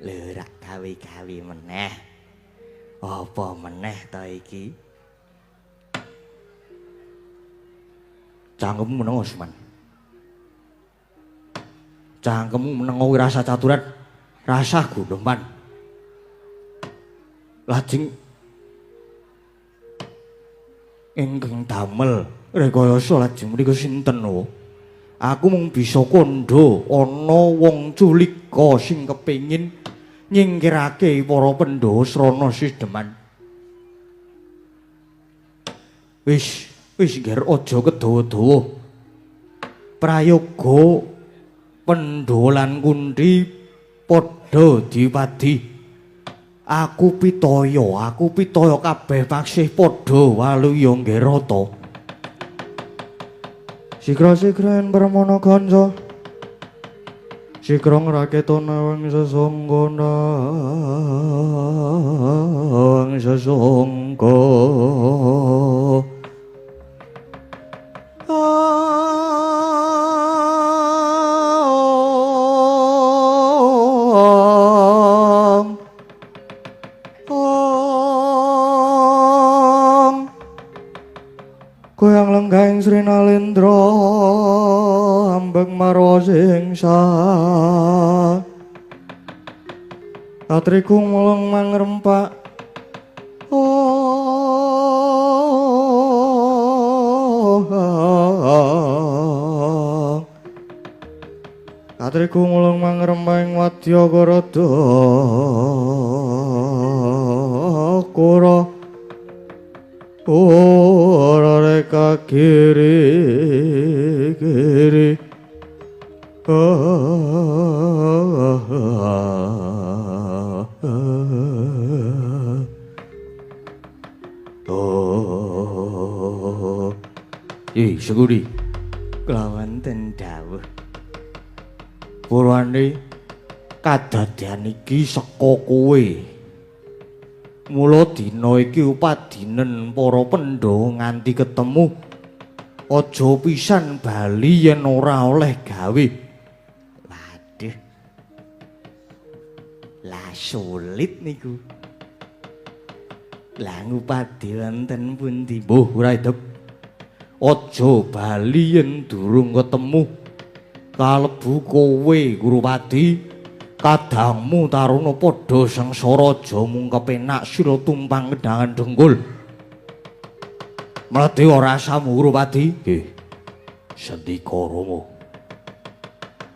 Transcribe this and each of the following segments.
Lho rak gawe-gawe meneh. Apa meneh ta iki? Cangkemmu meneng Osman. Cangkemmu meneng rasa caturan, rasa gondoman. Lajeng ingkang damel rekayasa lajeng menika sinten o? Aku mung bisa kandha ana wong culika sing kepengin nyingkirake para Pandhawa srana Sideman. Wis Nger aja kedawa-dawa. Prayoga Pandhawa lan Kunthi padha dipadi. Aku pitaya kabeh paksih padha waluya Ngerata. Sigra-sigraen Brahmana Kanca. Sigra ngraketana wang sesangga wang sesangga. Koyang lenggahing Sri Nalendra ambek marwa singsa katriku mulung mangrempak katriku mulung mangrempak ing wadya Garada kura ora reka kiri Seguri klawanten dawuh purwane kadadyan iki saka kowe. Mula dina iki upadinen para Pandhawa nganti ketemu aja pisan bali yen ora oleh gawe. Waduh. Lah sulit niku. Lah ngupadi wonten pundi? Mbuh ora idep. Aja bali yen durung ketemu. Kalebu kowe Gurupadi. Kadangmu Taruna padha sengsara aja mung kepenak sira tumpang kedangan dengkul. Mlete ora samu Gurupadi. Nggih. Sendika Rama.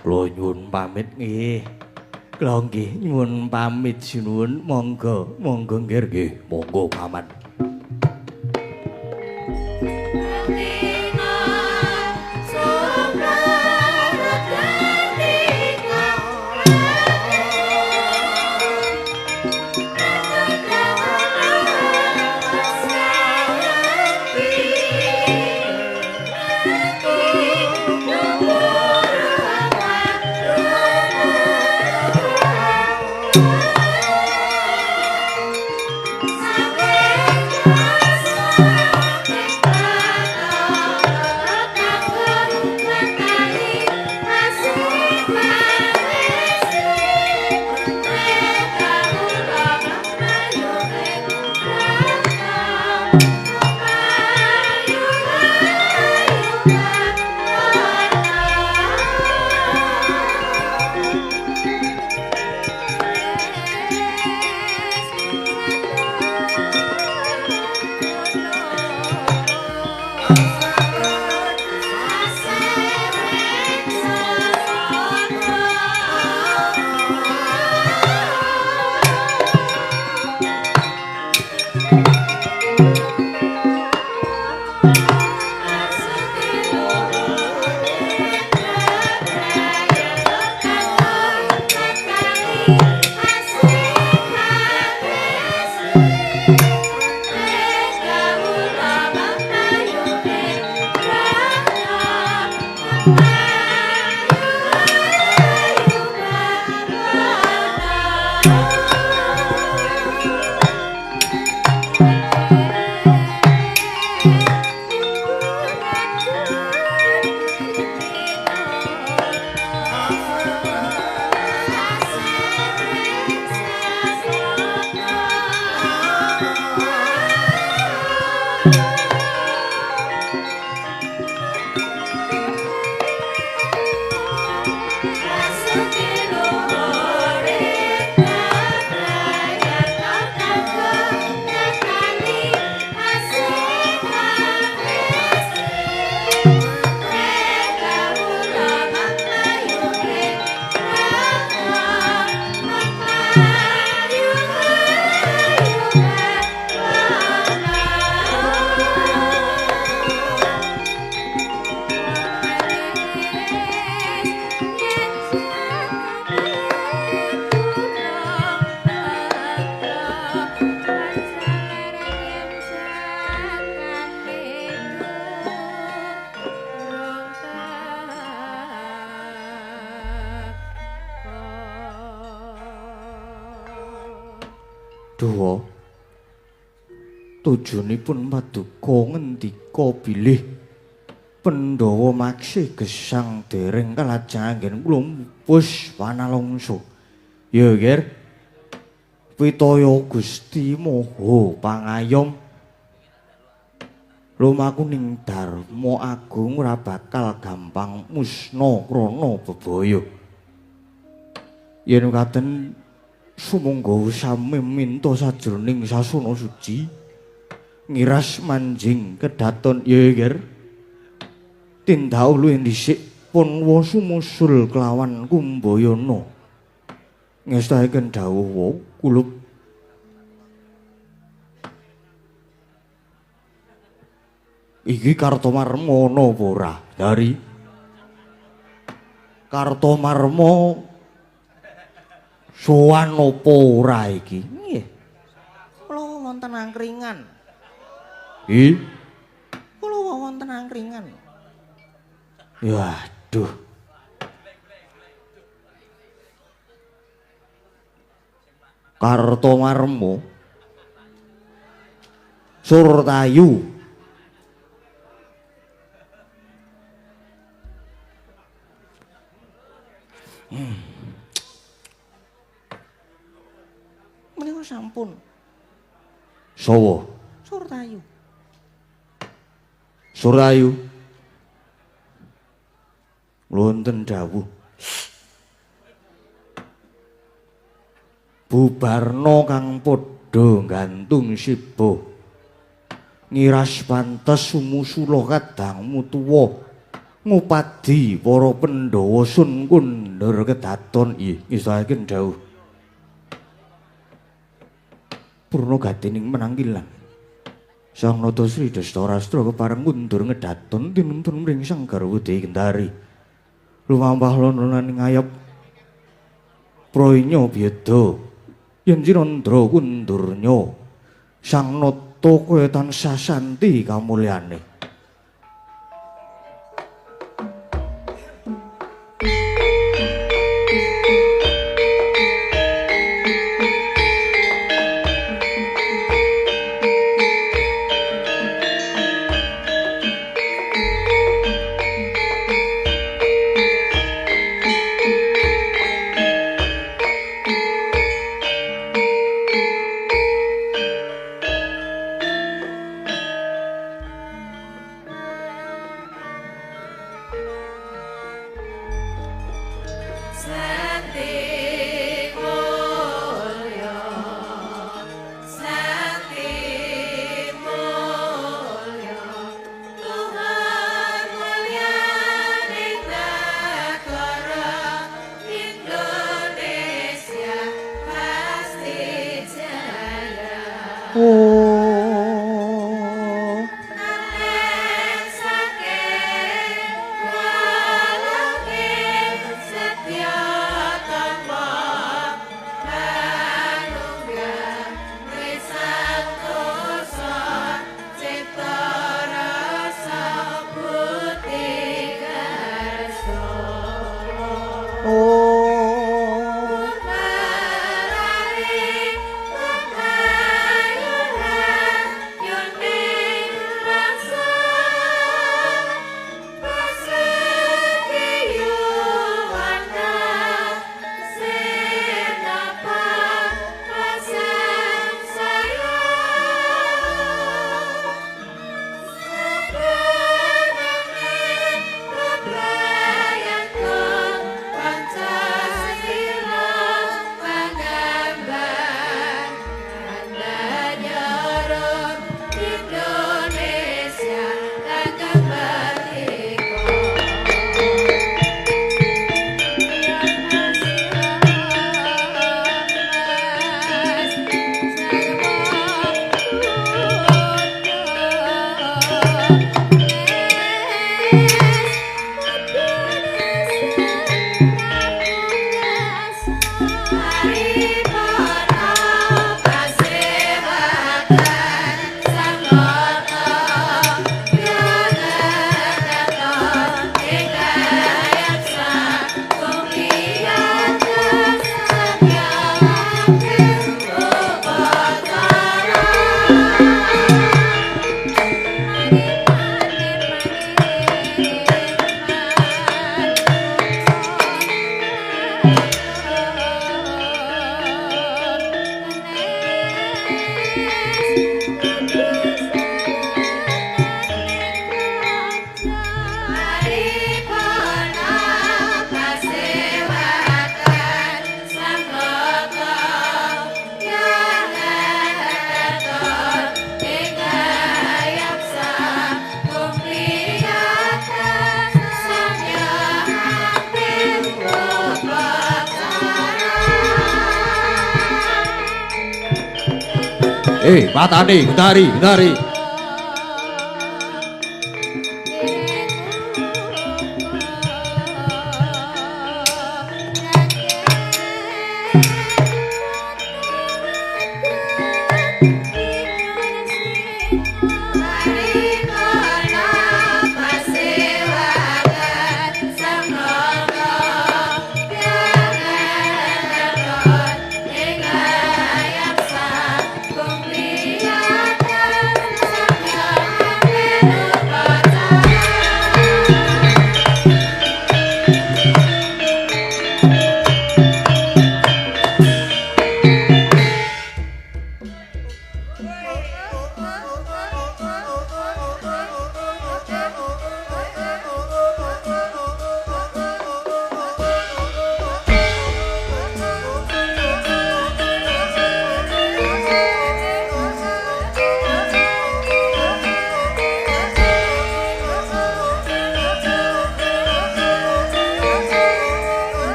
Kula nyuwun pamit nggih. Kula nggih nyuwun pamit sinuwun. Monggo nggih, monggo paman. Dawa tujunipun paduka ngendika bilih Pandhawa maksih gesang dereng kalajeng anggen kula pus panalongso. Ya, Ger. Pitaya Gusti Maha Pangayom. Lumaku ning Darma Agung ora bakal gampang musna krana bebaya. Yen katen sumangga sami minta sajroning sasana suci ngiras manjing kedaton ya, Ger. Tindhau luwih dhisik Panwa sumusul kelawan Kumbayana. Ngestahaken dawuh wau kula iki Kartomarma ana apa ora? Dari Kartomarma sowan apa ora iki? Nggih. Kula wonten angkringan. Nggih. Kula wonten angkringan. Waduh. Kartomarma Surtayu menika sampun sawa Surtayu Surtayu wonten dawuh bubarna kang padha gantung siba ngiras pantes sumusula kadangmu tuwa ngupadi para Pandhawa sun kundur kedaton ngisahaken dawuh purna gatining menangkilan Sang Nata Sri Dastarastra kepareng kundur ngedaton tinuntun mring Sang Garwa Kendari lumampah lononing ngayap prainya beda yen Cirandra kundurnya Sang Nata kowe tansah santi kamulyane. Matane gendari.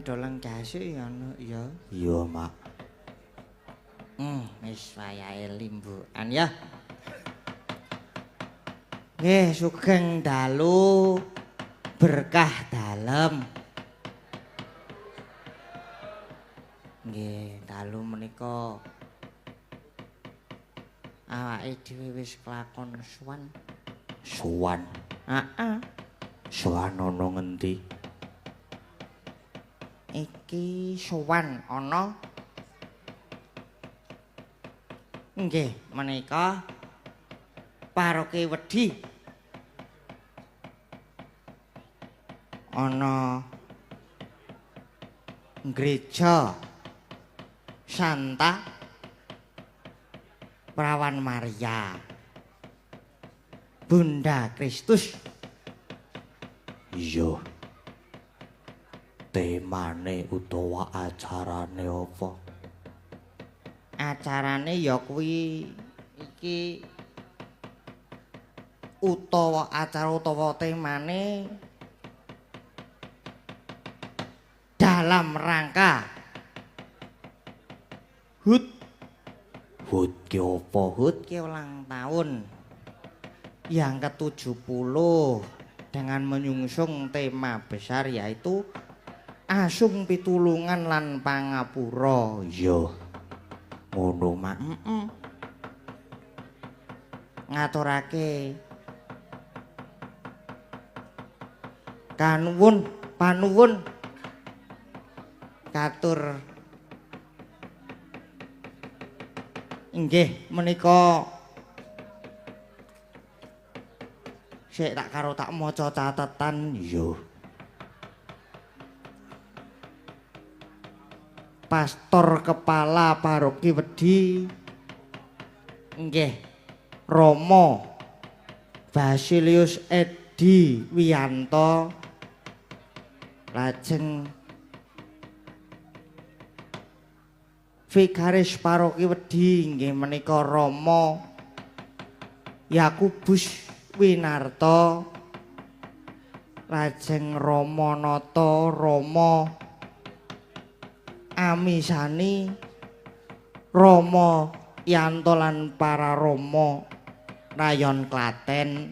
Dolang gasik ya ana ya. Iya, Mak. Wis wayahe limbukan ya. Nggih, sugeng dalu berkah dalem. Nggih, dalu menika awake dhewe wis kelakon sowan. Sowan. Heeh. Sowan ana ngendi? Iki sowan ana nggih menika paroke wedi ana gereja Santa Perawan Maria Bunda Kristus. Iya. Temane utawa acarane apa? Acarane ya kuwi iki utawa acara utawa temane dalam rangka HUT. HUT ki apa? HUT ki ulang tahun yang ke-70 dengan menyungsung tema besar yaitu Asung Pitulungan lan Pangapura. Iya. Ngono, Mak. Ngaturake panuwun katur inggih menika Sik tak karo tak maca catetan. Iya. Pastor Kepala Paroki Wedi nggih Romo Basilius Edi Wiyanto lajeng Vikaris Paroki Wedi nggih menika Romo Yakubus Winarto lajeng Romo Noto Romo Amisani Romo Yanto lan para Romo rayon Klaten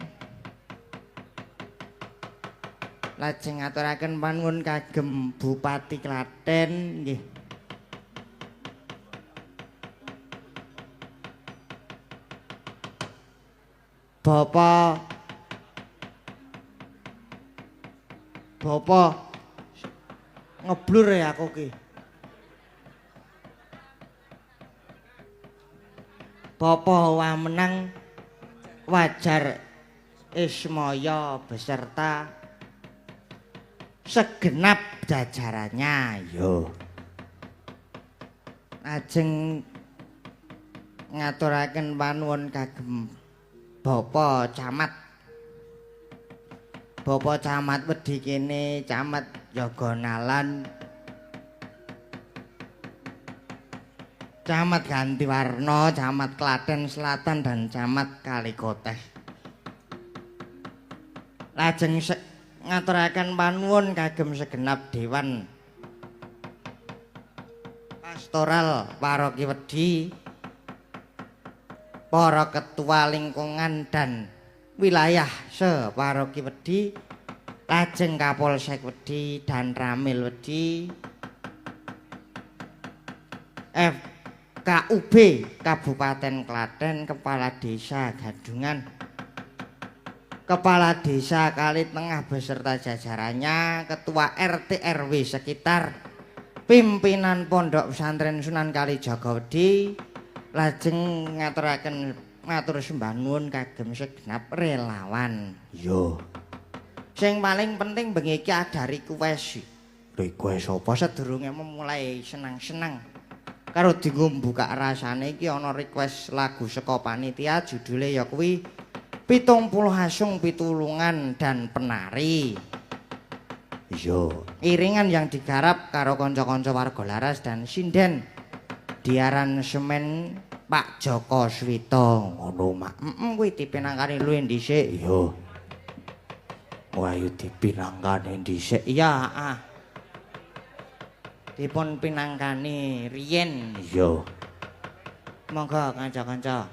lajeng ngaturaken panuwun kagem Bupati Klaten nggih Bapak ngeblur ya aku ki. Bapak Wamenang Wajar Ismaya beserta segenap jajarannya. Yo. Ajeng ngaturaken panuwun kagem Bapak Camat. Bapak Camat Wedi kene, Camat Yogonalan, Camat Gantiwarna, Camat Klaten Selatan dan Camat Kalikoteh. Lajeng ngaturaken panuwun kagem segenap Dewan Pastoral Paroki Wedi, para ketua lingkungan dan wilayah se-Paroki Wedi, lajeng Kapolsek Wedi dan Ramil Wedi, FKUB Kabupaten Klaten, Kepala Desa Gadungan, Kepala Desa Kali Tengah beserta jajarannya, Ketua RT RW sekitar, pimpinan Pondok Pesantren Sunan Kalijaga Wedi, lajeng ngatur sembah nuwun kagem segenap relawan. Yo. Sing paling penting bengi iki ada request. Request apa? Sedurunge memulai senang-senang karo dienggo mbukak rasane iki ana request lagu saka panitia judule ya kuwi 70 Hasung Pitulungan dan Penari. Yo. Iringan yang digarap karo kanca-kanca warga laras dan sinden di aransemen Pak Joko Swito. Ngono mak. Kuwi dipinangkani luwih dhisik. Yo. Wayu dipinangkani dhisik. Iya, dipun pinangkani riyen. Yo. Monggo kanca-kanca.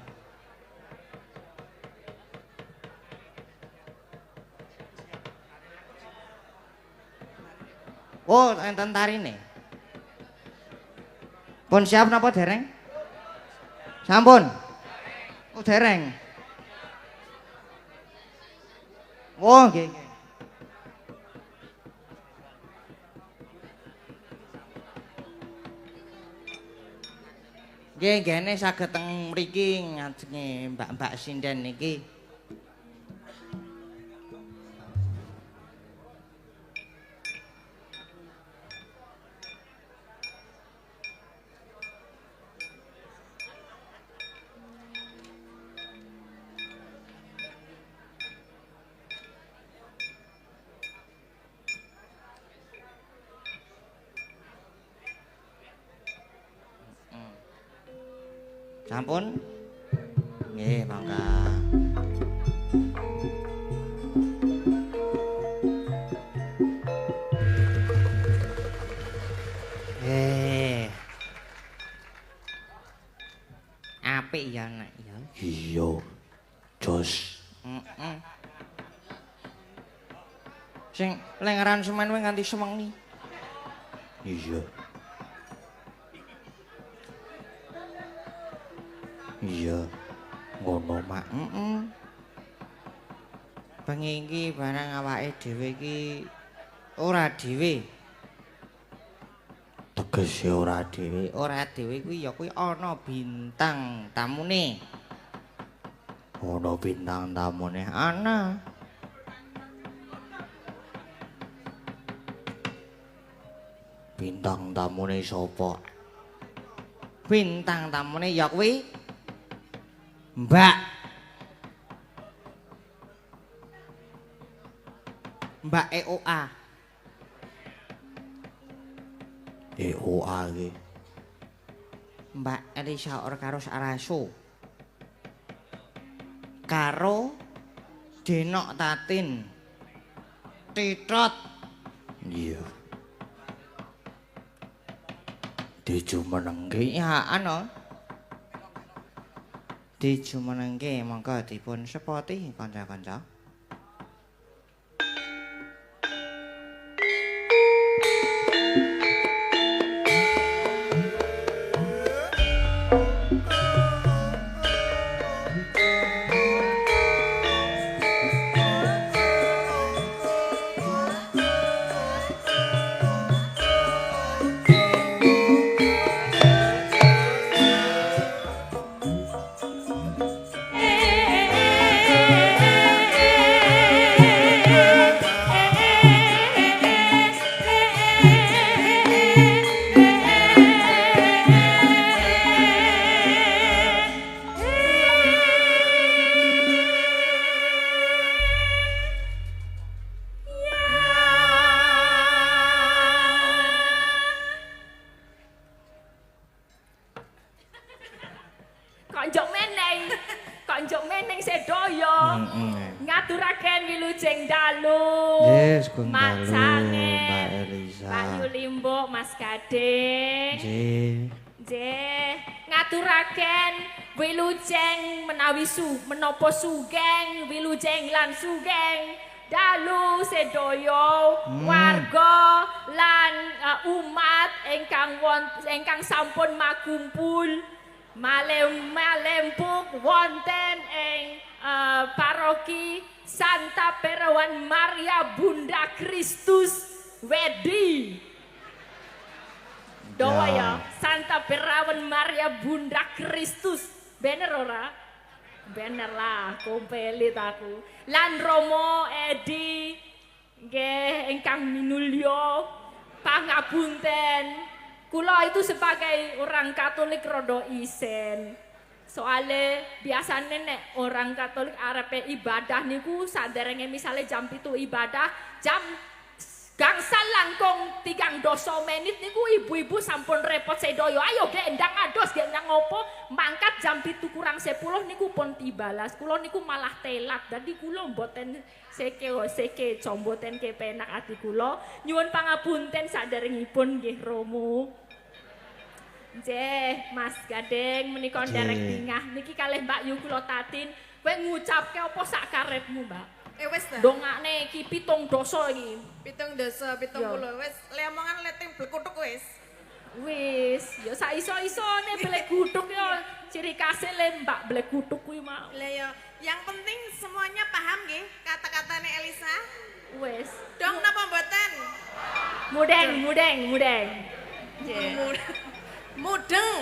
Oh, enten tarine. Pun siap napa dereng? Sampun. Oh, dereng. Oh, nggih, nggih. Nggih, ngene saged teng mriki ngajenge Mbak-mbak sinden niki. Sampun? Nggih, mangga. Apik ya nek ya. Iya. Jos. Sing lengaran semen kuwi nganti sewengi. Iya. Iya. Ngono mak. Bengi iki barang awake dhewe iki ora dhewe. Tegese ora dhewe. Ora dhewe kuwi ya kuwi ana bintang tamune. Ana bintang tamune. Ana. Bintang tamune sapa? Bintang tamune ya kuwi Mbak EOA. EOA iki. Mbak Elisa Or karo Saraso. Karo Denok Tatin. Titot. Iya. Dijumenengke Ya ano. Dijumenengke monggo dipun sepoti kanca-kanca. Konjuk meneng sedaya. Ngaturaken wilujeng dalu. Yes, Gun Dalu, Macange. Mbak Elisa. Pak Yulimbo, Mas Gading. Nggih. Nggih, ngaturaken wilujeng menawi menapa sugeng, wilujeng lan sugeng. Dalu sedaya warga lan umat ingkang sampun makumpul malempuk wonten ing paroki Santa Perawan Maria Bunda Kristus Wedi. Doa ya, Santa Perawan Maria Bunda Kristus. Bener ora? Bener lah, kompelit aku. Lan Romo Edi nggih ingkang minulya pangapunten. Kula itu sebagai orang Katolik rada isen. Soale biasane nek orang Katolik arepe ibadah niku saderenge misale jam 7 ibadah, jam gangsal langkung 3 menit niku ibu-ibu sampun repot sedaya. Ayo gendang ados gendang ngopo mangkat jam 7 kurang 10 niku pun tibalas. Kula niku malah telat. Dadi kula mboten seke comboten kepenak ati kula. Nyuwun pangapunten saderengipun nggih Romo. Nggih, Mas Gading menika nderek dingah niki kalih Mbak Yu kula tatin. Kowe ngucapke apa sak karepmu, Mbak? Wis ta. Dongane iki 7 dosa iki. 7 dosa 70 wis lemongan leting blekutuk wis. Wis, ya sak iso-isone blek kutuk ya ciri khasnya le Mbak blek kutuk kuwi mau. Lah ya, yang penting semuanya paham nggih kata-katane Elisa? Wis. Dong napa mboten? Mudeng. Nggih. Mudeng.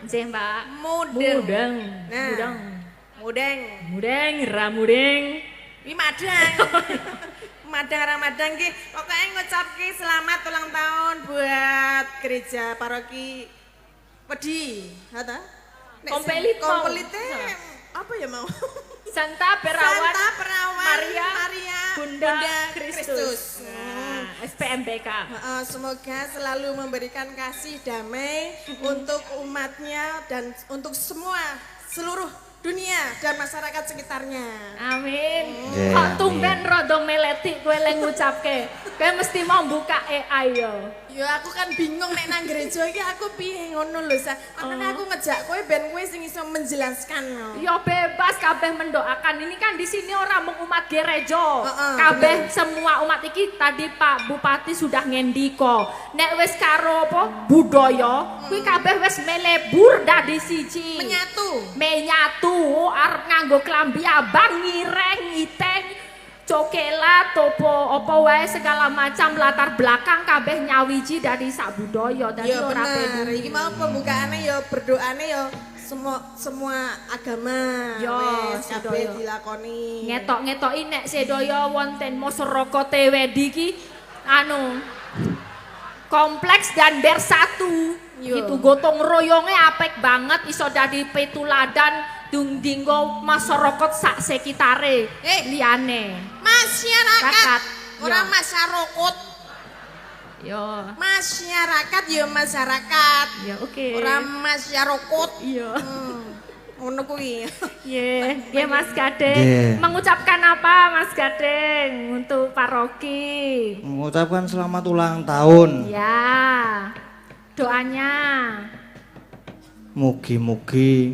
Nggih, Mbak. Mudeng. Nah, mudeng. Mudeng, ramudeng. Wi madang. Madang Ramadan nggih. Pokoke ngucapke selamat ulang tahun buat gereja paroki Wedi. Ha ta? Kompelit mau. Kompelite apa ya mau? Santa Perawan Maria Bunda Kristus. Nah, SPMBK. Semoga selalu memberikan kasih damai untuk umatnya dan untuk seluruh dunia dan masyarakat sekitarnya. Amin. Yeah, Kok tumben rada meleti kowe le ngucapke. Kowe mesti mau buka AI yo. Ya aku kan bingung nek nang gereja iki aku piye ngono lho Sa. Makane aku ngejak kowe ben kowe sing iso menjelaskan. Ya bebas kabeh mendoakan. Ini kan di sini orang mung umat gereja. bener. Kabeh semua umat iki tadi Pak Bupati sudah ngendika. Nek wis karo apa budaya, kuwi kabeh wis melebur dadi siji. Menyatu arep nganggo klambi abang ngireng ngiteng cokelat apa wae segala macam latar belakang kabeh nyawiji dari sak budaya dadi ora bener. Iki mau pembukaane ya berdoane ya semua agama wis kabeh dilakoni. Ngetok-ngetoki nek sedaya wonten masyarakat Wedi iki anu kompleks dan bersatu. Yo. Gitu gotong royongnya apik banget iso dadi petuladan dinggo masyarakat sak sekitare liyane. Masyarakat. Rakat. Ora Yo. masyarakat. Yo. Masyarakat ya masyarakat. Ya oke. Ora masyarakat. Iya. Ngono kuwi. Ye, Mas Gading. Nggih. Mengucapkan apa Mas Gading untuk paroki? Mengucapkan selamat ulang tahun. Ya. Doanya. Mugi-mugi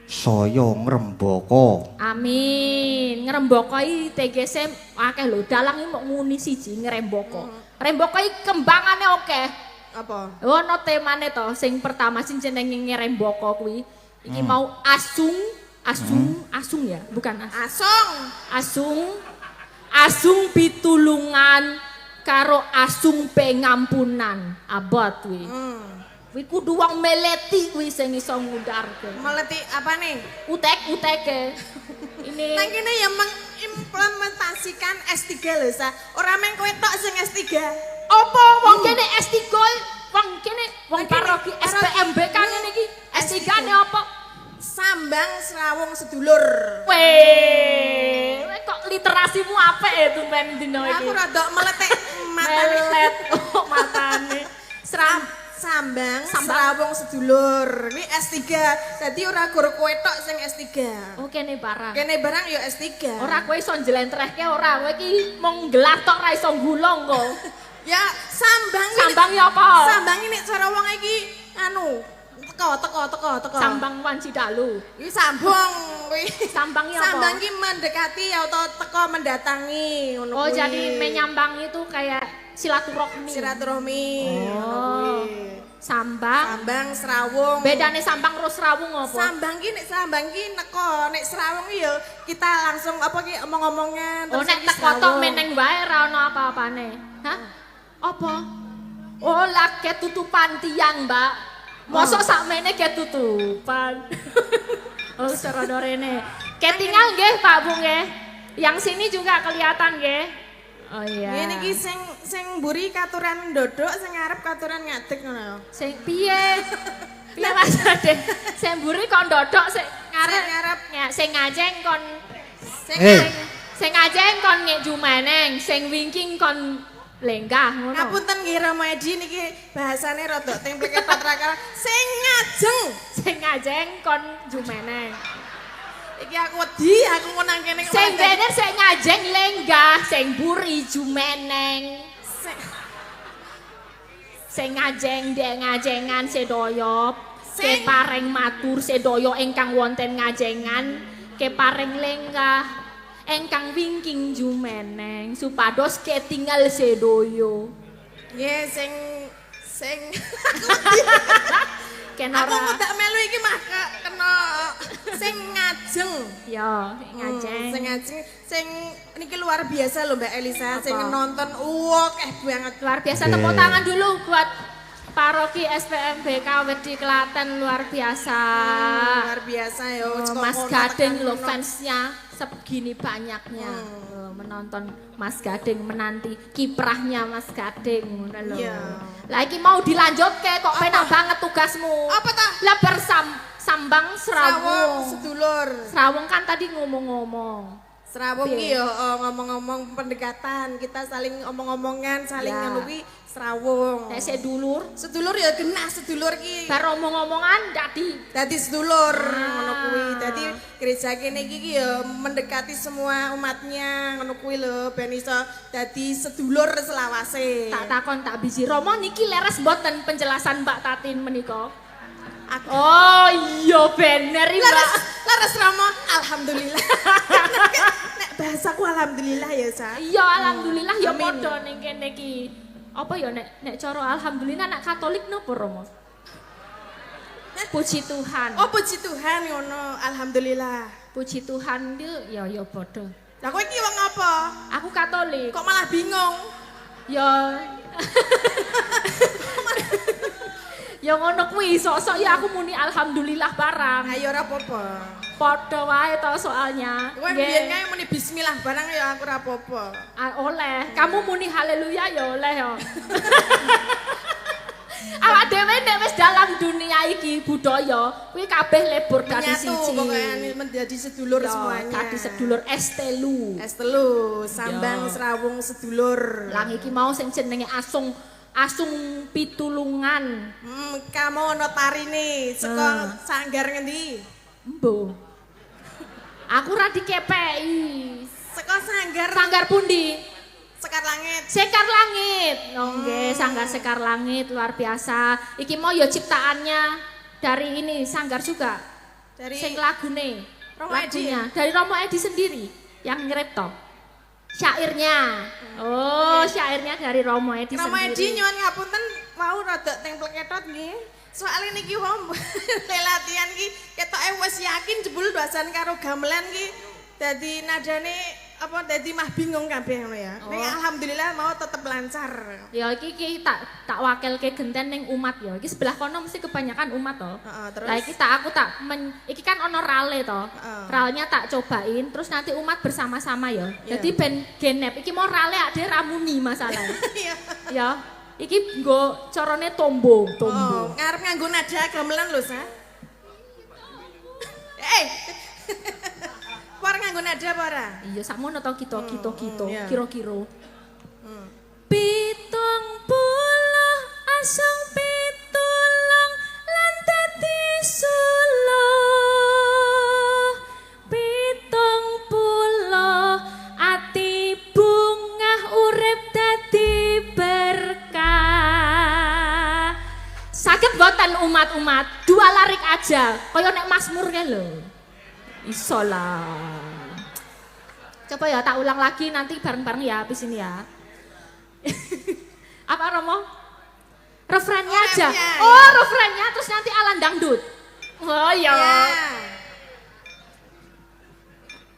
saya ngrembaka. Amin. Ngrembaka iki tegese akeh lho, dalang iki mok nguni siji ngrembaka. Rembaka iki kembangane akeh. Apa? Ono temane to, sing pertama sing jenenge ngrembaka kuwi. Iki mau asung ya, bukan Asung. asung pitulungan karo asung pengampunan. Abot kuwi. Kuwi kudu wong meleti kuwi sing iso ngudarke. Meleti apa nih? Utek-uteke. Ini Nang kene ya mengimplementasikan S3 lho, Sa. Ora meng kowe tok sing S3. apa wong kene S3 wong kene wong Nang kene, paroki SPMBK ngene iki S3-ne apa? Sambang Serawung Sedulur. Weh, kok literasimu apik ya tumpen dino iki. Aku rada meletek matane. Melet oh, matane. Sambang Serawung Sedulur. Ini S3. Dadi ora gur kowe tok sing S3. Oh kene barang. Kene barang ya S3. Ora kowe iso njlentrehke ora, kowe iki mung gelar tok ora iso gulung kok. Ya sambang. Sambang ya apa? Sambang ini cara wong iki anu teko. Sambang Wanci Dalu. Iki sambung kuwi. Sambang ya apa? Sambang iki mendekati atau teko mendatangi ngono Oh kuwi. jadi menyambang itu kayak silaturahmi. silaturahmi. ngono Oh. kuwi. Sambang. Sambang Serawung. Bedane sambang karo Serawung apa? Sambang ki nek Sambang ki neko, nek Serawung ki ya kita langsung apa ki omong-omongan Oh nek iki teko tok Serawung. meneng wae ora ono apa-apane. Hah? Apa? Oh lagi tutupan tiang, Mbak. Mosok sakmene ke tutupan. Oh serono rene. Ketinggal nggih Pak Bu nggih. Yang sini juga kelihatan nggih. Oh iya. Ngene iki sing mburi katuran ndodok, sing ngarep katuran ngadeg ngono. Sing piye? Piye Mas Ade? Sing mburi kon ndodok sing ngarep. Sing ngarep. Ya, sing ngajeng kon Sing sing ngajeng kon ngek jumeneng, sing wingking kon lenggah ngono. ngapunten nggih Rama Edi niki bahasane rada tempe ketot ra kalah. Sing ngajeng. Sing ngajeng kon jumeneng. Iki aku wedi aku nang kene kok Sing malah bener sing ngajeng lenggah, sing buri jumeneng. sing- Sing ngajeng dek ngajengan sedaya. Sing- Kepareng matur sedaya ingkang wonten ngajengan, kepareng lenggah, ingkang wingking jumeneng supados ketinggal sedaya. Nggih sing aku Kenora mudak melu iki mah kena sing ngajeng. ya ngajeng. Sing ngajeng sing niki luar biasa loh Mbak Elisa, sing Apa? nonton banget. Luar biasa Oke. tepuk tangan dulu buat paroki SPMBK Wedi Klaten luar biasa. Luar biasa ya. Oh, Cek Mas kono Gading tekan loh kono. fansnya sebegini banyaknya. Oh, menonton Mas Gading menanti kiprahnya Mas Gading ngono lho. Iya. Lah iki mau dilanjut ke kok penak banget tugasmu. Apa ta? Lah sambang Serawung Serawung. sedulur. Serawung kan tadi ngomong-ngomong. Serawung Piye? ki ya ngomong-ngomong pendekatan, kita saling omong-omongan, saling Ya. ngono kuwi Serawung. Nek sedulur Sedulur ya genah sedulur ki. bar omong-omongan dadi Dadi sedulur ngono kuwi. Dadi gereja kene iki ya mendekati semua umatnya ngono kuwi lho ben iso dadi sedulur selawase. tak takon tak biji Romo niki leres mboten penjelasan Mbak Tatin menika. Aku Oh iya bener iki, Mbak. laras Rama, alhamdulillah. Nek bahasaku alhamdulillah ya, Sa. Iya alhamdulillah ya Amin. padha ning kene iki. Apa ya nek cara alhamdulillah anak Katolik napa Romo? Puji Tuhan. Oh, puji Tuhan ngono, alhamdulillah. Puji Tuhan iki ya padha. Lah kowe iki wong apa? Aku Katolik. Kok malah bingung? Ya Ya ngono kuwi sok-sok ya aku muni alhamdulillah barang. Ayo ora apa-apa. Padha wae to soalnya. Kowe mbiyen kae muni bismillah barang ya aku ora apa-apa. Oleh. Kamu muni haleluya ya oleh ya. Awak dhewe nek wis dalam dunia iki budaya, kuwi kabeh lebur dadi siji. Pokoknya menjadi sedulur semuanya. Dadi sedulur S3. S3, sambang serawung sedulur. Lang iki mau sing jenenge Asung Pitulungan. Kamu notarine saka sanggar ngendi? Mbo. Aku ora dikepeki. Saka sanggar. Sanggar pundi? Sekar Langit. Sekar Langit. Nggih, Sanggar Sekar Langit luar biasa. Iki mau ya ciptaannya dari ini Sanggar juga. Dari sing lagune. Romo Edi ya? Dari Romo Edi sendiri yang ngerepto. Syairnya. Oh, syairnya dari Romo Edi Romo sendiri. Edi nyuwun ngapunten mau rada templek ketot nggih. Soale niki wong latihan ki ketoke wis yakin jebul doasan karo gamelan ki dadi nadane apa dadi mah bingung kabeh ngono ya. Ning alhamdulillah mau tetep lancar. Ya iki tak wakilke genten ning umat ya. Iki sebelah kono mesti kebanyakan umat to. Terus. Lah iki iki kan ono rale to. Ralnya tak cobain terus nanti umat bersama-sama ya. Jadi ben genep iki mau rale ade ramuni masalah. Iya. Ya. Iki nggo carane tombo. Ngarep nganggo nada gamelan lho, Sa. Par nganggo nada apa ora? Iya sakmono to kita iya. kira-kira. 70 asung pitulung lan dadi suluh. 70 ati bungah urip dadi berkah. Saged boten umat-umat, dua larik aja, kaya nek Mazmur kae lho. Iso lah. Coba ya tak ulang lagi nanti bareng-bareng ya habis ini ya. Apa Romo? Refrennya aja. Oh, refrennya terus nanti alan dangdut. Oh iya.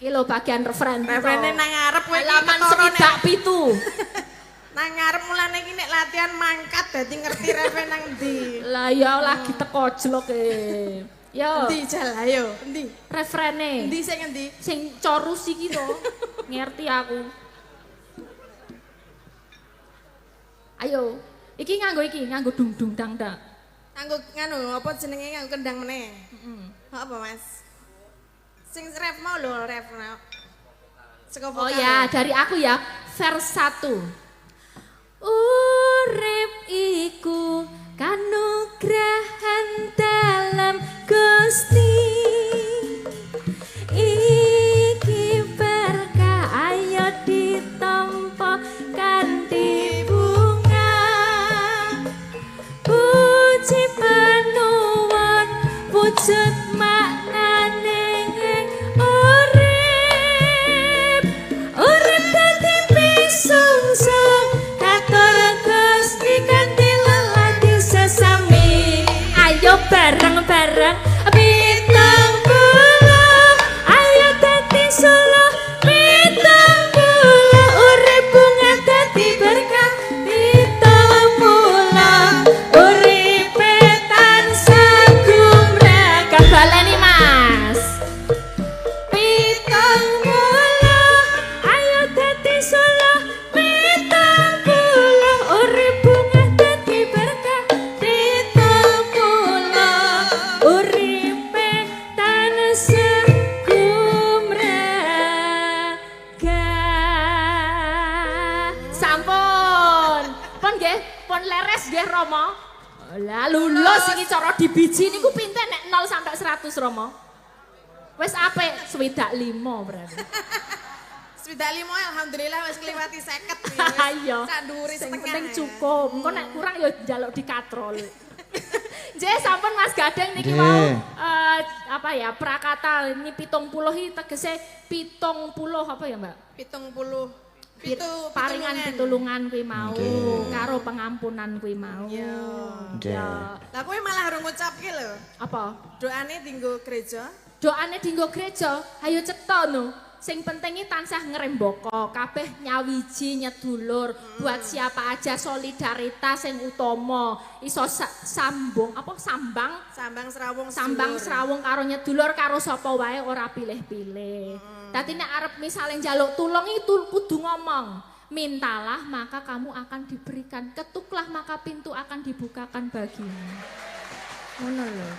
Iki lho bagian refren. Refrene nang ngarep kowe iki halaman ketorone. 7. Nang ngarep mulane iki nek latihan mangkat dadi ngerti refren nang ndi. Lah ya lagi teko jlok e. Yo. Endi jal ayo, endi? Refrene. Endi sing endi? Sing chorus iki to. Ngerti aku. Ayo. Iki nganggo dung dung dang dang. Nganggo nganu apa jenenge nganggo kendang meneh. Apa Mas? Sing ref mau lho, ref. Saka Oh vokal. ya, dari aku ya. Vers 1. Urip iku kanugrahan dalam Gusti. Iki berkah ayo ditampa kanthi bunga. Puji panuwun wujud maknane urip dadi pisungsung katur Gusti kanthi lelati sesami. Ayo bareng-bareng pitang puluh, ayo dadi suluh pitang puluh, urip bunga dadi berkah pitang puluh, uripe tansah gumrah. Baleni Mas. Pitang puluh, ayo dadi suluh pitang puluh, urip bunga dadi berkah pitang puluh, uripe tansah gumrah. Sampun. Pun nggih, pun leres nggih Rama. Lah lulus iki cara dibiji niku pinten nek 0 sampai 100 Rama? Wis apik 25 berarti. Swidak limo alhamdulillah wis ngliwati 50 Iya. Sak dhuwure Sing setengah. penting cukup. Engko nek kurang ya njaluk dikatrol. Nggih sampun Mas Gadeng niki Nggih. mau apa ya prakata ini 70 iki tegese 70 apa ya Mbak? 70 Paringan pitulungan kuwi mau Nggih. karo pengampunan kuwi mau. Nggih. Ya. Lah kowe malah harus ngucapke lho. Apa? Doane dienggo gereja. Doane dienggo gereja. Ayo cetha no. Sing penting tansah ngrembaka, kabeh nyawiji nyedulur, buat siapa aja solidaritas sing utama, iso sambung apa sambang serawung karo nyedulur karo sapa wae ora pilih-pilih. Dadi nek arep misale njaluk tulung itu kudu ngomong, mintalah maka kamu akan diberikan, ketuklah maka pintu akan dibukakan bagimu. Ngono lho.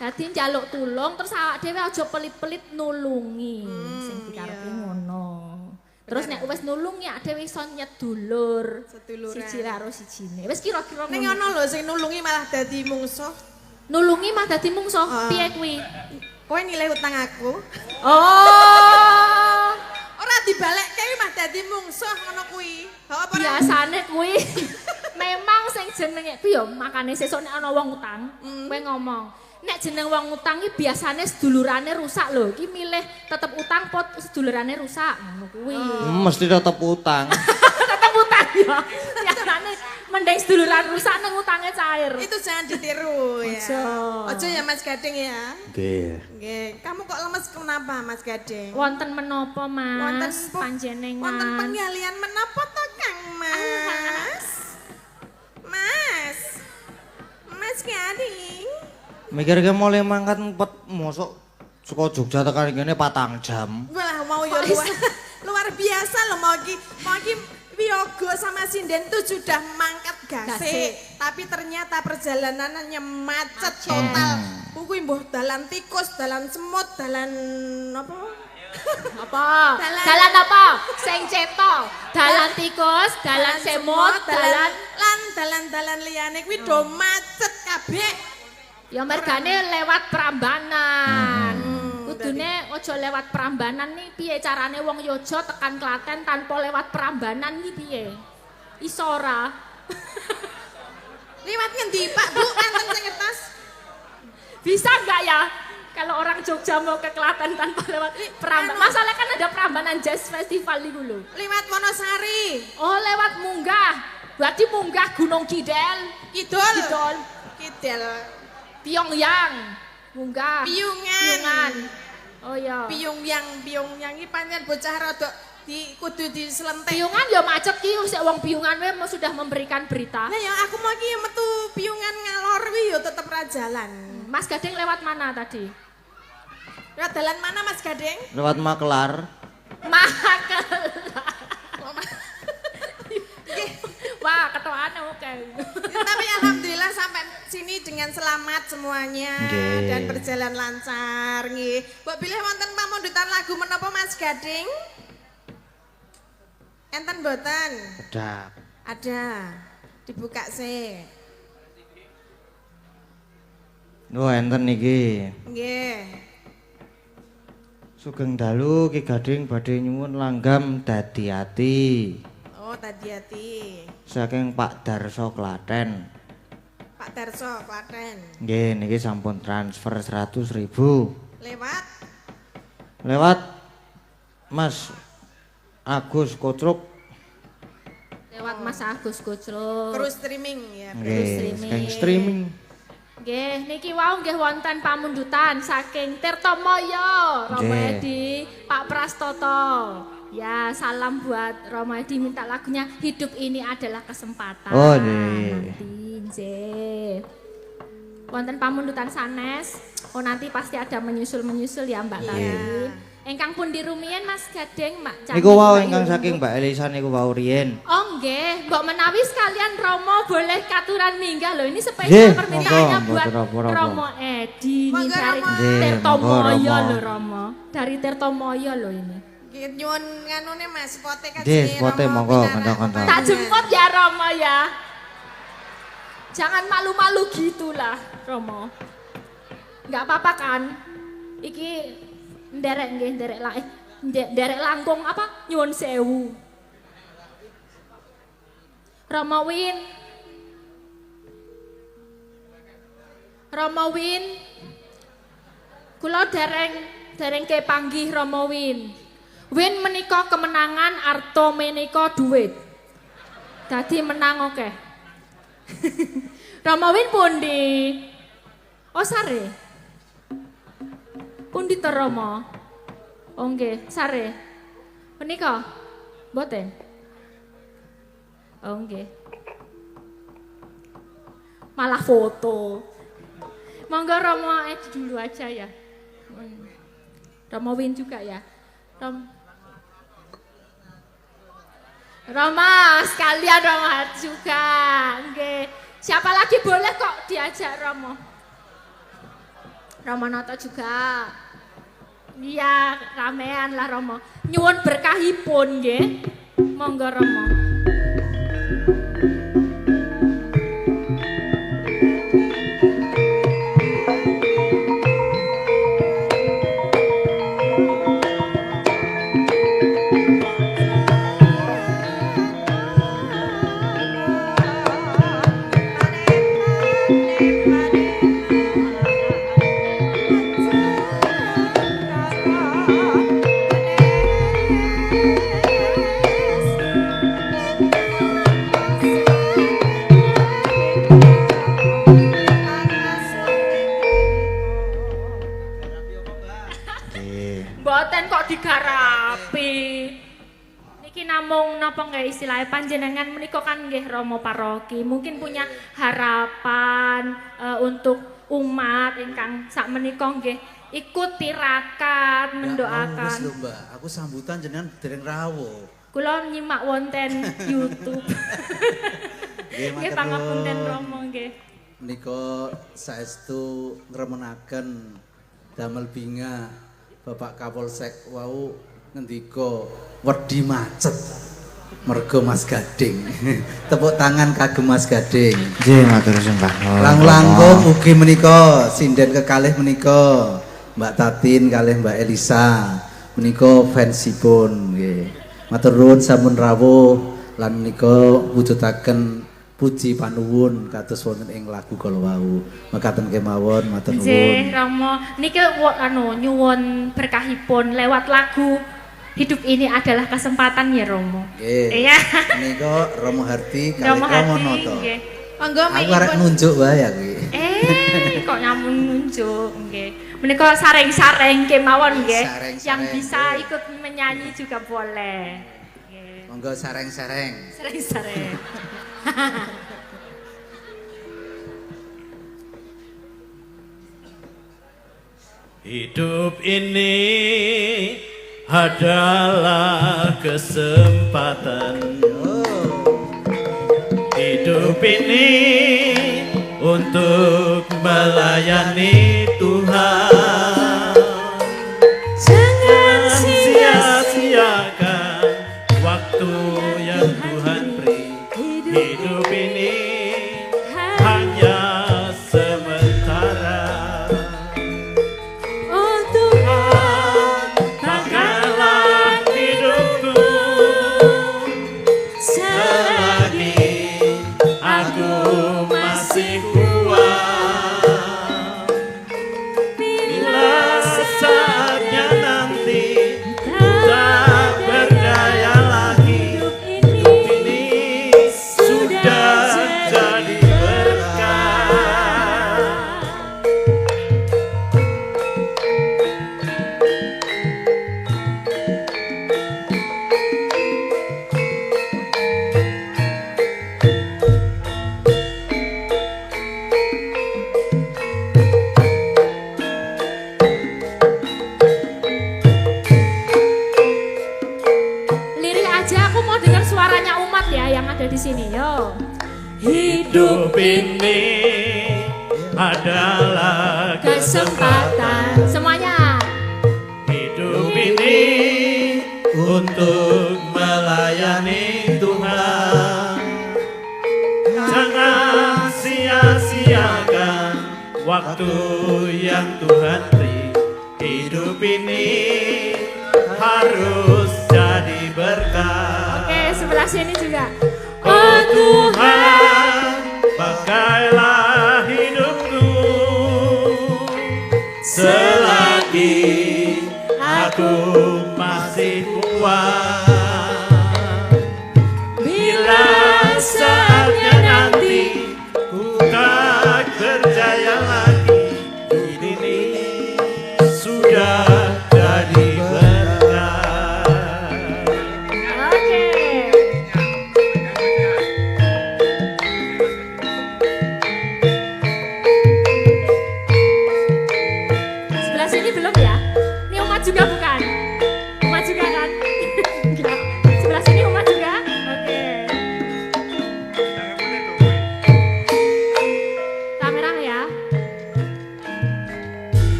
Dadi njaluk tulung terus awak dhewe aja pelit-pelit nulungi. Sing dikarepe ngono. Terus nek wis nulungi awak dhewe iso nyedulur. Siji karo sijine. Wis kira-kira ngono. Ning ono lho sing nulungi malah dadi mungsuh. Nulungi mah dadi mungsuh. Piye kuwi? Kowe nilai utang aku. Oh. Ora dibalekke mah dadi mungsuh ngono kuwi. Apa biasane kuwi memang sing jenenge piye makane sesuk nek ana wong utang, kowe ngomong nek jeneng wong utang iki biasane sedulurane rusak lho. Iki milih tetep utang pot sedulurane rusak ngono kuwi. Mesti tetep utang. Tetep utang ya. Biasane mending seduluran rusak nang utange cair. Itu jangan ditiru ya. Ojo ya Mas Gading ya. Nggih. Nggih. Kamu kok lemes kenapa Mas Gading? Wonten menapa Mas? Panjenengan. Wonten penggalian menapa to Kang Mas? Mas Gading. Mikir ke mulai mangkat empet mosok saka Jogja tekan kene 4 jam. Wah, mau ya luar biasa loh mau iki Wiyogo sama Sinden tuh sudah mangkat gase. Tapi ternyata perjalanannya macet total. Kuwi mbuh dalan tikus, dalan semut, dalan apa? Apa? Dalan apa? Sing ceto. Dalan tikus, dalan semut, dalan liyane kuwi do macet kabeh. Ya mergane lewat Prambanan. Kudune aja lewat Prambanan nih piye carane wong Yojo tekan Klaten tanpa lewat Prambanan iki piye? Iso ora? Liwat ngendi Pak Bu enten sing ngetos? Bisa enggak ya? Kalau orang Jogja mau ke Klaten tanpa lewat Prambanan. Masalahnya kan ada Prambanan Jazz Festival iku lho. Liwat Wonosari. Oh, lewat munggah. Berarti munggah Gunung Kidul. Kidul. Pyongyang. Munggah. Piyungan. Oh iya. Piyungyang iki pancen bocah rada kudu diselentek. Piyungan ya macet ki sik wong Piyungan wae sudah memberikan berita. Lah ya aku mau iki metu Piyungan ngalor kuwi ya tetep ra jalan. Mas Gading lewat mana tadi? Lewat dalan mana Mas Gading? Lewat Makelar. Makelar. Wah, ketuaan oke. Tapi alhamdulillah sampai sini dengan selamat semuanya dan berjalan lancar nggih. Mbok pilih wonten pamundutan lagu menapa Mas Gading? Enten mboten? Ada. Dibuka sih. Oh, enten niki. Nggih. Sugeng dalu Ki Gading badhe nyuwun langgam dadi ati. Oh, tadi hati. Saking Pak Darso Klaten. Pak Darso Klaten. Nggih, niki sampun transfer 100.000. Lewat Mas Agus Kocruk. Lewat Mas Agus Kocruk. Terus streaming ya. Nggih, streaming. Nggih, niki wau nggih wonten pamundutan saking Tirtomoyo, Romo Edi, Pak Prastoto. Ya, salam buat Romo Edi minta lagunya Hidup Ini Adalah Kesempatan. Oh, nggih. Nanti, wonten pamundutan sanes. Oh, nanti pasti ada menyusul ya Mbak Tati. Engkang pun dirumiyin Mas Gading, Mbak Cami. Niku wau ingkang saking Mbak Elisa niku wau riyen. Oh nggih, mbok menawi sekalian Romo boleh katuran minggah loh. Ini spesial permintaannya buat Romo Edi nih dari Tirtomoyo loh Romo. Dari Tirtomoyo loh ini. Nyuwun nganune Mas spote kan spote monggo kanca-kanca. Tak jemput ya Romo ya. Jangan malu-malu gitulah Romo. Enggak apa-apa kan? Iki nderek langkung apa? Nyuwun sewu. Romo Win. Kula dereng kepanggih Romo Win. Win menika kemenangan, arto menika duit. Dadi menang oke. Romo Win pundi? Oh sare. Pundi to Romo? Oh nggih, sare. Menika mboten. Oh nggih. Malah foto. Monggo Romo dulu aja ya. Romo Win juga ya. Roma sekalian Romo juga. Nggih. Siapa lagi boleh kok diajak Romo? Romo Noto juga. Iya, ramean lah Romo. Nyuwun berkahipun nggih. Monggo Romo. Mboten kok digarapi. Niki namung napa nggih istilahnya panjenengan menika kan nggih Romo paroki, mungkin punya harapan untuk umat ingkang sakmenika nggih ikut tirakat mendoakan. Wis lho Mbak, aku sambutan jenengan dereng rawuh. Kula nyimak wonten YouTube. Nggih pangapunten Romo nggih. Menika saestu ngremenaken damel binga Bapak Kapolsek wau ngendika wedi macet mergo Mas Gading. Tepuk tangan kagem Mas Gading. Nggih matur sembah. Langkung ugi menika sinden kekalih menika Mbak Tatin kalih Mbak Elisa menika fansipun nggih. Matur nuwun sampun rawuh lan menika wujudaken puji panuwun kados wonten ing lagu kala wau. Mekaten kemawon matur nuwun. Nggih, Romo. Niki nyuwun berkahipun lewat lagu Hidup Ini Adalah Kesempatan ya Romo. Nggih. Iya. Menika Romo Harti kalih Romo Romo Hati Noto. nggih. Monggo Aku arek nunjuk wae kuwi. Kok nyamun nunjuk nggih. Menika sareng-sareng kemawon nggih. Sareng-sareng, Yang bisa nggih. ikut menyanyi juga boleh. Nggih. Monggo sareng-sareng. Sareng-sareng. Hidup ini adalah kesempatan. Hidup ini untuk melayani Tuhan. Jangan sia-siakan waktu yang Tuhan beri. Hidup ini hanya sementara. Oh Tuhan, pakailah hidupku selagi aku masih kuat. Bila saatnya nanti tak berdaya lagi, hidup ini sudah jadi berkah. Lirik aja aku mau dengar suaranya umat ya yang ada di sini. Yo. Hidup ini adalah Kesempatan semuanya. Hidup ini untuk melayani Tuhan. Jangan sia-siakan waktu yang Tuhan beri. Hidup ini harus jadi berkah. Oke, sebelah sini juga. Oh Tuhan, pakailah hidupku selagi aku masih kuat. Bila saatnya nanti ku tak berjaya lagi, hidup ini sudah jadi berkah.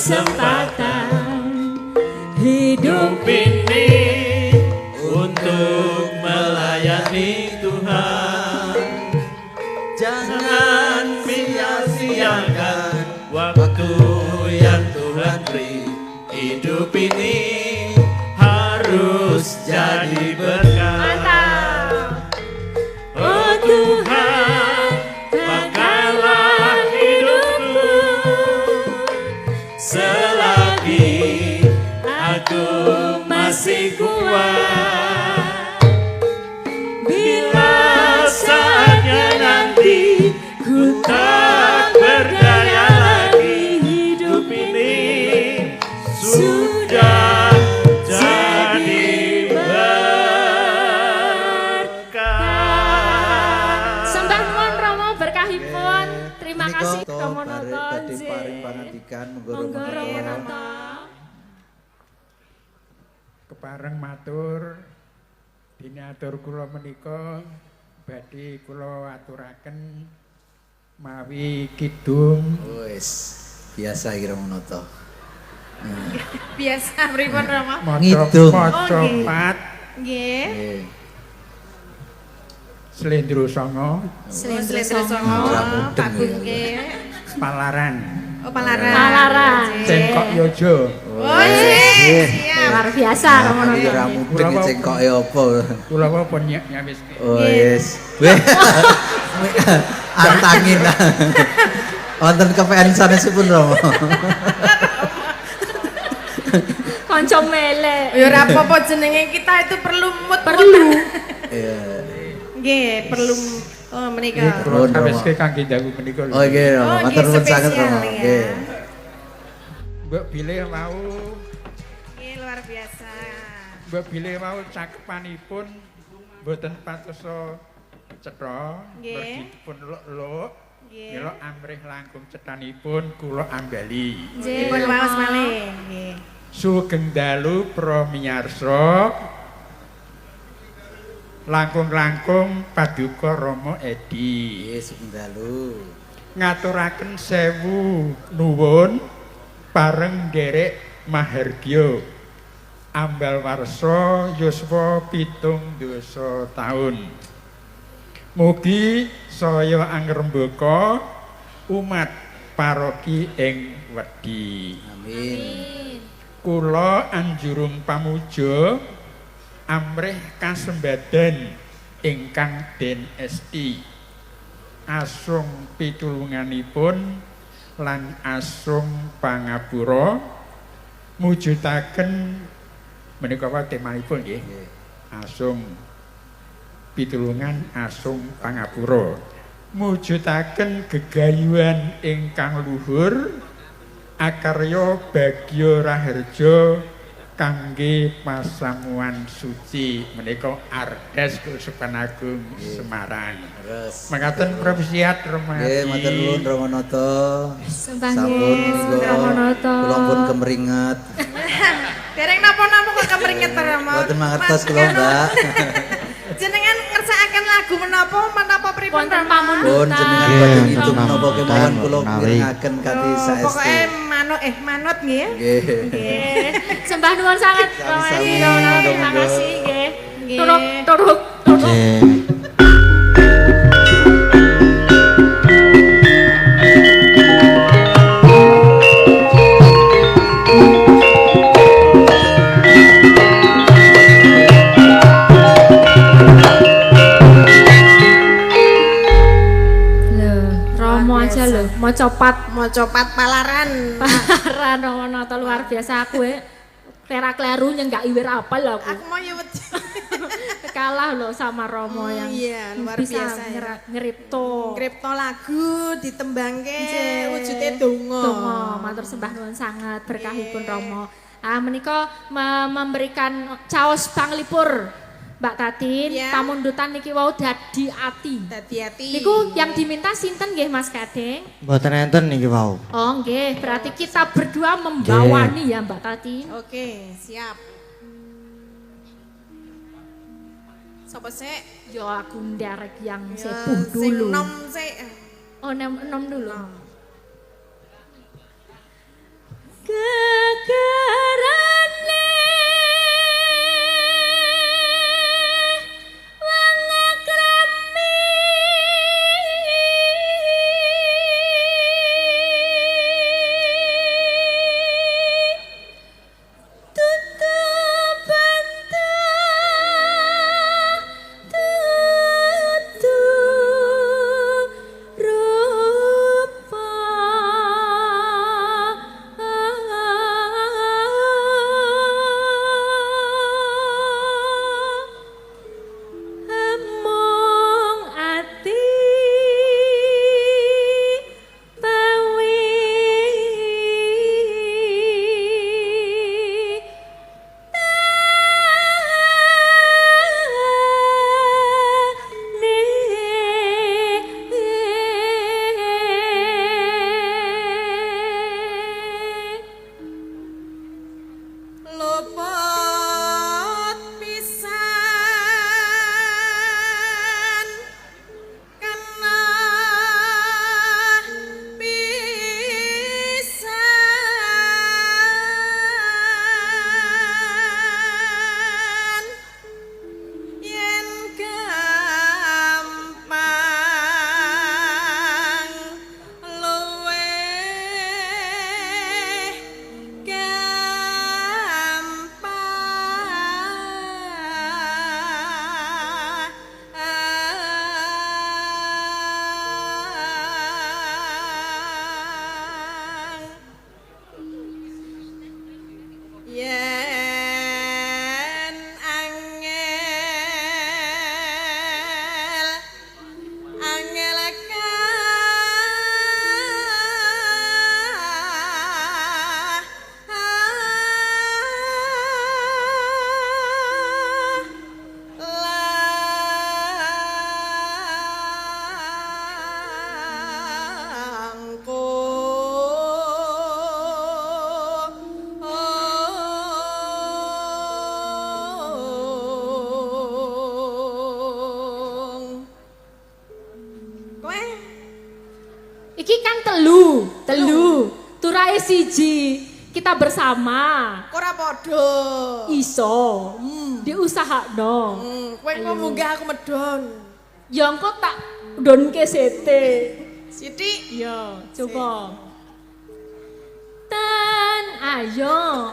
kesempatan hidup ini untuk melayani Tuhan. Jangan sia-siakan waktu yang Tuhan beri. Hidup ini harus jadi berkah. Mantap. Oh Tuhan, pakailah hidupku selagi aku masih kuat. Bila saatnya nanti ku tak berdaya lagi, hidup ini sudah jadi berkah. Sembah nuwun Rama berkahipun. Terima kasih Rama Nata. Badhe paring pangandikan monggo Monggo Rama Rama. Nata. Kepareng matur diniatur kula menika badhe kula aturaken mawi kidung Wis biasa iki Ramonata. Biasa pripun Rama? Ngidung. maca Oh, nggih. pat Nggih. Nggih. Slendro Songo Slendro Songo, Pak Bungke. Palaran Oh, Palaran. Palaran. Cengkok Yojo Oh, siap. Luar biasa Rama Iki Nata. ra mudeng cengkoke apa. kula pun nyawis Oh wis. Antangin. Wonten kepen sanesipun Rama. Kanca melek. Ya ora apa-apa jenenge kita itu perlu Perlu. Iya. Nggih, perlu oh menika. Nuwun, kula Rama. saweske kangge dawu menika lho. Oh nggih Rama, Oh, matur nggih, nuwun sanget spesial Rama. ya. Nggih. Mbok bilih wau Nggih, luar biasa. mbok bilih wau cakepanipun mboten patosa cetha Nggih. mergipun luk-luk Nggih. mila amrih langkung cethanipun kula ambali. Nggih. Pun waos malih. Nggih. Sugeng dalu pramiyarsa langkung-langkung paduka Rama Edi Nggih sugeng dalu. ngaturaken sewu nuwun pareng nderek mahargya ambal warsa yuswa 70 taun. Mugi saya angrembaka umat paroki ing wedi. Amin. Kula anjurung pamuja amrih kasembadan ingkang den esti asung pitulunganipun lan asung pangapura mujudaken menika wae temanipun nggih asung pitulungan asung pangapura mujudaken gegayuhan ingkang luhur akarya bagya raharja kangge pasamuan suci menika Ardes Kusupan Agung Semarang. Terus. Mekaten propesiat Nggih, matur nuwun Romati. Ramonata. Sembah Sampun nuwun menika Rama Nata. kula pun kemeringet. Dereng napa-napa kok kemringet to Rama. Mboten mangertos kula, Mbak. Jenengan ngersakaken lagu menapa pripun Wonten Rama? Pun pamundutan. jenengan Nggih, badhe ngidung Rama. menapa kemawon kula Menawi. mirengaken kanthi Oh, saestu. pokoke manut nggih. Nggih. Nggih. Sembah nuwun sanget Rama Sami-sami. Edi Rama Nata. Terima Monggo-monggo. kasih nggih. Nggih. Turuk turuk turuk. Nggih. Lho, Rama aja lho, maca pat Mau copat palaran. Parah Rama Nata luar biasa aku Tera kleru nyenggak iwir apal aku. Aku mau ya wedi. Kalah loh sama Romo yang iya, luar bisa biasa ya. ngeripto. Kripto lagu ditembangke Nggih. wujude donga. Donga, matur sembah nuwun sangat berkahipun Romo. Ah menika memberikan caos panglipur Mbak Tatin, Ya. pamundutan niki wau dadi ati. Hati-hati. Niku yang diminta sinten nggih Mas Kadeng? Mboten enten niki wau. Oh nggih, berarti kita berdua membawani ya Mbak Tatin. Oke, siap. Sopo sik? Yo aku nderek yang Ya, sepuh sing dulu. nom sik. Oh, 6 dulu. Nom. Ke yen angel Iki kan telu. Turahe siji. Kita bersama. ora padha. Iso. Diusahakno. Kowe engko munggah aku medhon. Ya engko tak ndonke sete. Sithik. Ya, coba. Ten ayo